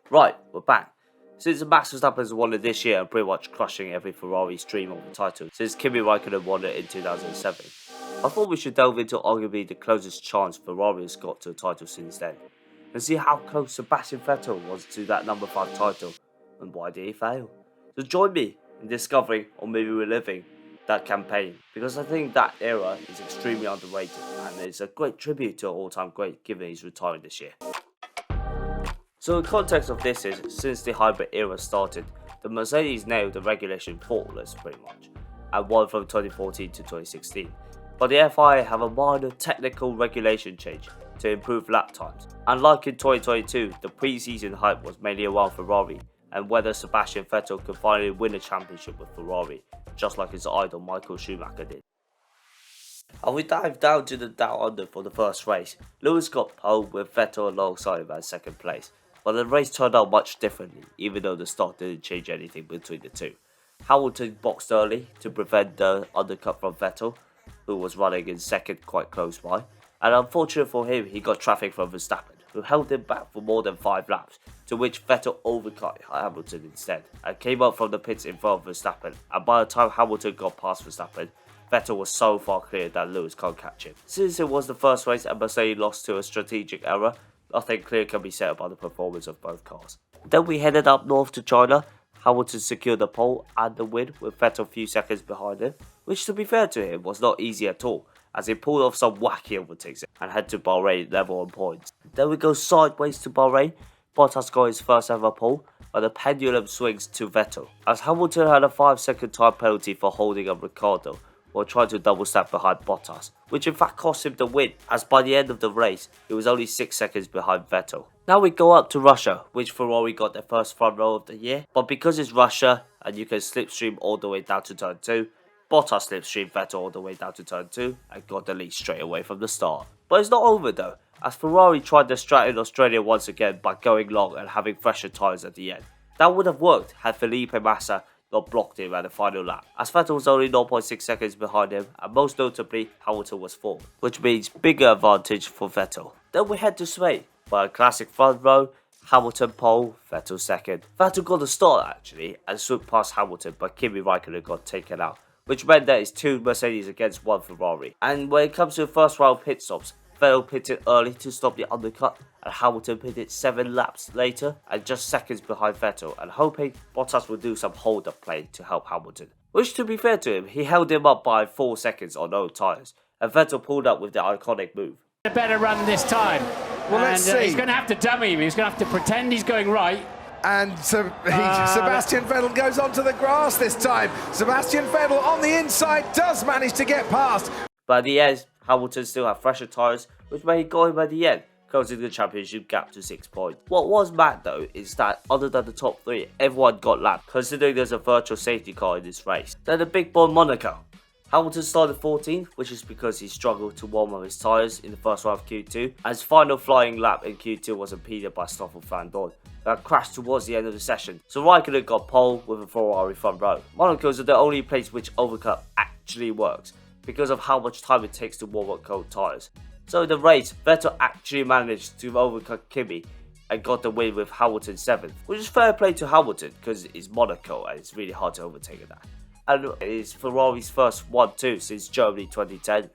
Right, we're back. Since Max Verstappen has won it this year and pretty much crushing every Ferrari's dream of the title since Kimi Raikkonen won it in 2007, I thought we should delve into arguably the closest chance Ferrari has got to a title since then, and see how close Sebastian Vettel was to that number 5 title, and why did he fail. So join me in discovering or maybe reliving that campaign, because I think that era is extremely underrated and it's a great tribute to an all-time great given he's retiring this year. So the context of this is, since the hybrid era started, the Mercedes nailed the regulation faultless pretty much, and won from 2014 to 2016. But the FIA have a minor technical regulation change to improve lap times. Unlike in 2022, the pre-season hype was mainly around Ferrari and whether Sebastian Vettel could finally win a championship with Ferrari, just like his idol Michael Schumacher did. And we dive down to the Down Under for the first race. Lewis got pole with Vettel alongside him at second place. But the race turned out much differently, even though the start didn't change anything between the two. Hamilton boxed early to prevent the undercut from Vettel, who was running in second quite close by, and unfortunate for him, he got traffic from Verstappen, who held him back for more than 5 laps, to which Vettel overcut Hamilton instead, and came up from the pits in front of Verstappen, and by the time Hamilton got past Verstappen, Vettel was so far clear that Lewis can't catch him. Since it was the first race and Mercedes lost to a strategic error, nothing clear can be said about the performance of both cars. Then we headed up north to China. Hamilton secured the pole and the win with Vettel a few seconds behind him, which to be fair to him was not easy at all, as he pulled off some wacky overtakes and head to Bahrain level on points. Then we go sideways to Bahrain. Bottas got his first ever pole, but the pendulum swings to Vettel, as Hamilton had a 5-second time penalty for holding up Ricciardo while trying to double stack behind Bottas, which in fact cost him the win, as by the end of the race, he was only 6 seconds behind Vettel. Now we go up to Russia, which Ferrari got their first front row of the year, but because it's Russia and you can slipstream all the way down to turn 2, Bottas slipstreamed Vettel all the way down to turn 2 and got the lead straight away from the start. But it's not over though, as Ferrari tried their strat in Australia once again by going long and having fresher tyres at the end. That would have worked had Felipe Massa not blocked him at the final lap, as Vettel was only 0.6 seconds behind him, and most notably Hamilton was 4th, which means bigger advantage for Vettel. Then we head to Spain, by a classic front row, Hamilton pole, Vettel second. Vettel got the start actually, and swooped past Hamilton, but Kimi Raikkonen got taken out, which meant that it's 2 Mercedes against 1 Ferrari. And when it comes to the first round pit stops, Vettel pitted early to stop the undercut, and Hamilton pitted 7 laps later and just seconds behind Vettel, and hoping Bottas would do some hold-up play to help Hamilton. Which, to be fair to him, he held him up by 4 seconds on old tyres, and Vettel pulled up with the iconic move. A better run this time. Well, let's see. He's going to have to dummy him. He's going to have to pretend he's going right. And Sebastian Vettel goes onto the grass this time. Sebastian Vettel on the inside does manage to get past. But at the end, Hamilton still had fresher tyres, which made it go him at the end, closing the championship gap to 6 points. What was mad though is that other than the top 3, everyone got lapped, considering there's a virtual safety car in this race. Then the big boy Monaco. Hamilton started 14th, which is because he struggled to warm up his tyres in the first round of Q2, and his final flying lap in Q2 was impeded by Stoffel van Dorn, that crashed towards the end of the session. So Raikkonen got pole with a Ferrari front row. Monaco is the only place which overcut actually works, because of how much time it takes to warm up cold tyres. So in the race, Vettel actually managed to overcut Kimi and got the win with Hamilton 7th, which is fair play to Hamilton because it's Monaco and it's really hard to overtake that. And it's Ferrari's first 1-2 since Germany 2010.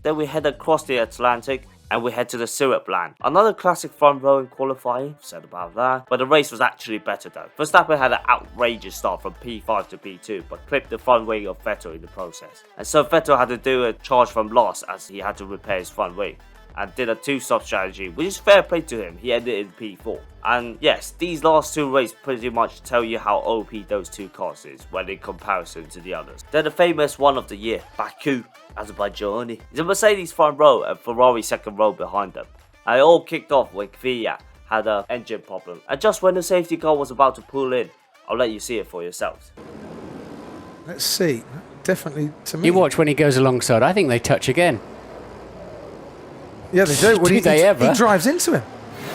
Then we head across the Atlantic and we head to the syrup land. Another classic front row in qualifying, said about that, but the race was actually better though. Verstappen had an outrageous start from P5 to P2, but clipped the front wing of Vettel in the process. And so Vettel had to do a charge from last as he had to repair his front wing, and did a 2-stop strategy, which is fair play to him. He ended in P4. And yes, these last 2 races pretty much tell you how OP those 2 cars is when in comparison to the others. Then the famous one of the year, Baku, Azerbaijan, is a Mercedes front row and Ferrari second row behind them. And it all kicked off when Kvyat had an engine problem. And just when the safety car was about to pull in, I'll let you see it for yourselves. Let's see. Definitely to me. You watch when he goes alongside. I think they touch again. Yeah, they do. When Do they ever? He drives into him.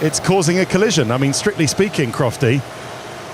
It's causing a collision. I mean, strictly speaking, Crofty,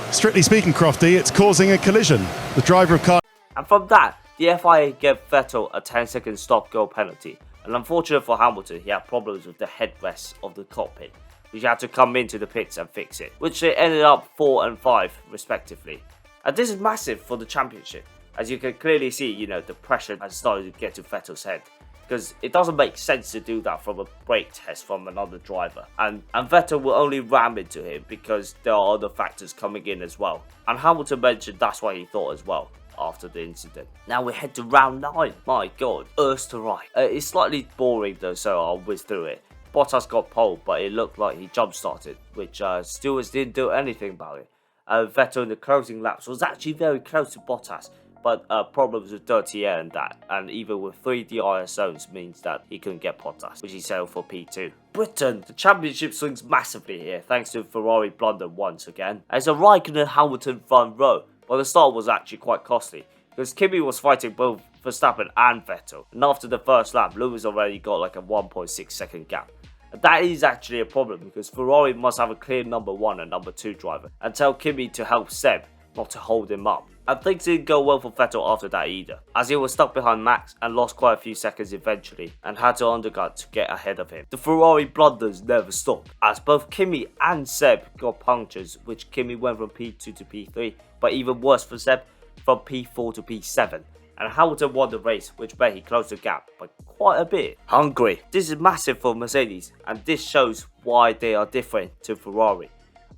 it's causing a collision. The driver of car... And from that, the FIA gave Vettel a 10-second stop-go penalty. And unfortunately for Hamilton, he had problems with the headrests of the cockpit, which had to come into the pits and fix it, which they ended up 4 and 5 respectively. And this is massive for the championship, as you can clearly see, the pressure has started to get to Vettel's head, because it doesn't make sense to do that from a brake test from another driver, and Vettel will only ram into him because there are other factors coming in as well, and Hamilton mentioned that's what he thought as well after the incident. Now we head to round 9. My god, Urs to right. It's slightly boring though, so I'll whiz through it. Bottas got pole, but it looked like he jump started, which stewards didn't do anything about it. Vettel in the closing laps was actually very close to Bottas, but problems with dirty air and that, and even with 3 DRS zones means that he couldn't get Bottas, which he settled for P2. Britain, the championship swings massively here thanks to Ferrari blunder once again. As a Raikkonen Hamilton front row, but the start was actually quite costly, because Kimi was fighting both Verstappen and Vettel, and after the first lap, Lewis already got like a 1.6 second gap. And that is actually a problem, because Ferrari must have a clear number 1 and number 2 driver, and tell Kimi to help Seb, not to hold him up. And things didn't go well for Vettel after that either, as he was stuck behind Max and lost quite a few seconds eventually, and had to undercut to get ahead of him. The Ferrari blunders never stopped, as both Kimi and Seb got punctures, which Kimi went from P2 to P3, but even worse for Seb, from P4 to P7. And Hamilton won the race, which meant he closed the gap by quite a bit. Hungary. This is massive for Mercedes, and this shows why they are different to Ferrari.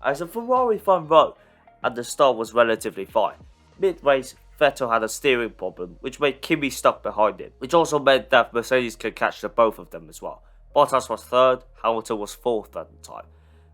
As a Ferrari front row at the start was relatively fine. Mid-race, Vettel had a steering problem, which made Kimi stuck behind him, which also meant that Mercedes could catch the both of them as well. Bottas was 3rd, Hamilton was 4th at the time.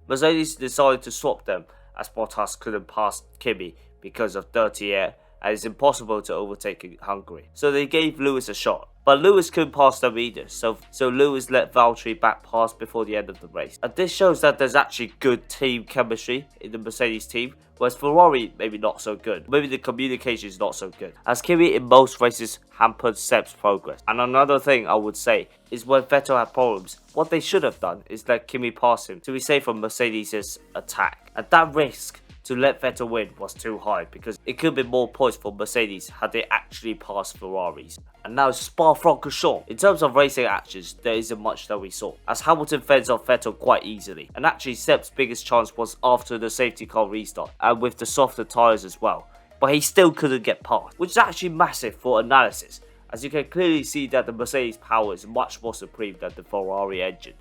Mercedes decided to swap them, as Bottas couldn't pass Kimi because of dirty air, and it's impossible to overtake in Hungary. So they gave Lewis a shot, but Lewis couldn't pass them either, so Lewis let Valtteri back pass before the end of the race. And this shows that there's actually good team chemistry in the Mercedes team, whereas Ferrari maybe not so good. Maybe the communication is not so good, as Kimi in most races hampered Seb's progress. And another thing I would say is when Vettel had problems, what they should have done is let Kimi pass him to be safe from Mercedes' attack. And that risk to let Vettel win was too high, because it could be more points for Mercedes had they actually passed Ferraris. And now Spa-Francorchamps. In terms of racing actions, there isn't much that we saw, as Hamilton fends off Vettel quite easily, and actually Seb's biggest chance was after the safety car restart, and with the softer tyres as well, but he still couldn't get past, which is actually massive for analysis, as you can clearly see that the Mercedes power is much more supreme than the Ferrari engine,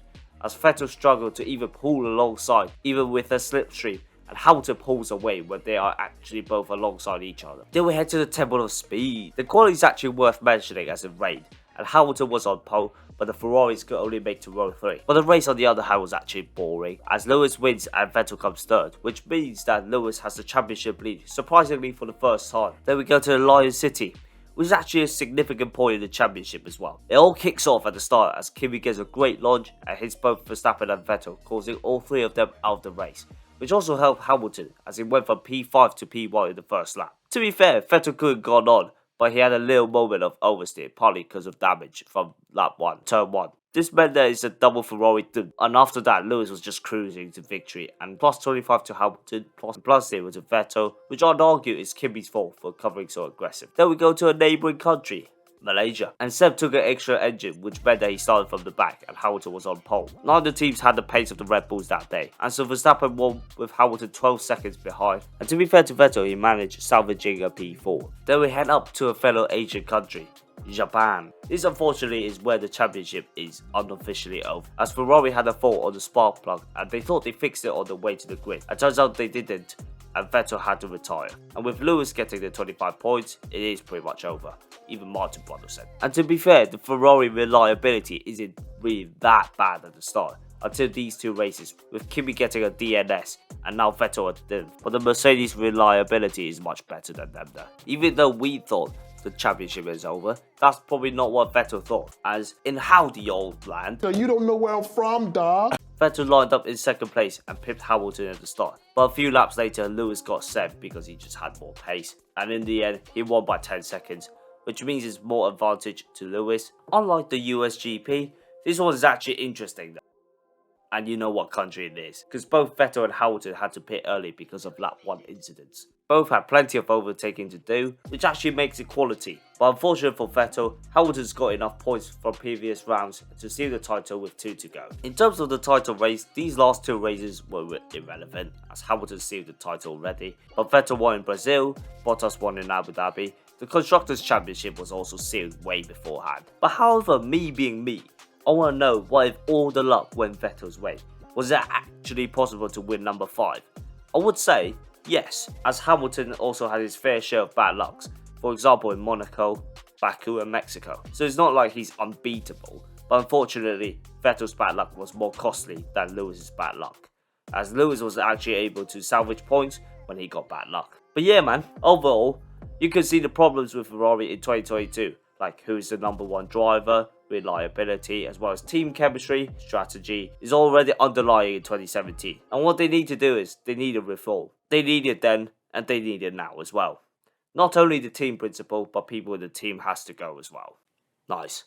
as Vettel struggled to even pull alongside, even with a slipstream, and Hamilton pulls away when they are actually both alongside each other. Then we head to the Temple of Speed. The quality is actually worth mentioning as it rained, and Hamilton was on pole, but the Ferraris could only make to row 3. But the race on the other hand was actually boring, as Lewis wins and Vettel comes 3rd, which means that Lewis has the championship lead, surprisingly for the first time. Then we go to the Lion City, which is actually a significant point in the championship as well. It all kicks off at the start as Kimi gets a great launch and hits both Verstappen and Vettel, causing all 3 of them out of the race, which also helped Hamilton as he went from P5 to P1 in the first lap. To be fair, Vettel could have gone on, but he had a little moment of oversteer, partly because of damage from lap 1, turn 1. This meant that it's a double Ferrari done, and after that Lewis was just cruising to victory, and plus 25 to Hamilton, plus 0 to Vettel, which I'd argue is Kimi's fault for covering so aggressive. Then we go to a neighbouring country, Malaysia, and Seb took an extra engine, which meant that he started from the back and Hamilton was on pole. Neither teams had the pace of the Red Bulls that day, and so Verstappen won with Hamilton 12 seconds behind, and to be fair to Vettel, he managed salvaging a P4. Then we head up to a fellow Asian country, Japan. This unfortunately is where the championship is unofficially over, as Ferrari had a fault on the spark plug and they thought they fixed it on the way to the grid. It turns out they didn't, and Vettel had to retire. And with Lewis getting the 25 points, it is pretty much over. Even Martin Brundle said. And to be fair, the Ferrari reliability isn't really that bad at the start, until these 2 races, with Kimi getting a DNS and now Vettel a div. But the Mercedes reliability is much better than them there. Even though we thought the championship is over, that's probably not what Vettel thought, as in howdy old land. So you don't know where I'm from, dog. Vettel lined up in 2nd place and pipped Hamilton at the start, but a few laps later Lewis got Seb because he just had more pace, and in the end he won by 10 seconds, which means it's more advantage to Lewis. Unlike the US GP, this one is actually interesting though, and you know what country it is, because both Vettel and Hamilton had to pit early because of lap 1 incidents. Both had plenty of overtaking to do, which actually makes it quality, but unfortunately for Vettel, Hamilton's got enough points from previous rounds to seal the title with 2 to go. In terms of the title race, these last 2 races were irrelevant, as Hamilton sealed the title already, but Vettel won in Brazil, Bottas won in Abu Dhabi. The Constructors' Championship was also sealed way beforehand. But however, me being me, I want to know, what if all the luck went Vettel's way? Was it actually possible to win number 5? I would say yes, as Hamilton also had his fair share of bad lucks, for example in Monaco, Baku and Mexico. So it's not like he's unbeatable, but unfortunately Vettel's bad luck was more costly than Lewis's bad luck, as Lewis was actually able to salvage points when he got bad luck. But yeah man, overall, you can see the problems with Ferrari in 2022, like who is the number 1 driver, reliability, as well as team chemistry, strategy, is already underlying in 2017. And what they need to do is, they need a reform. They need it then, and they need it now as well. Not only the team principal, but people in the team has to go as well. Nice.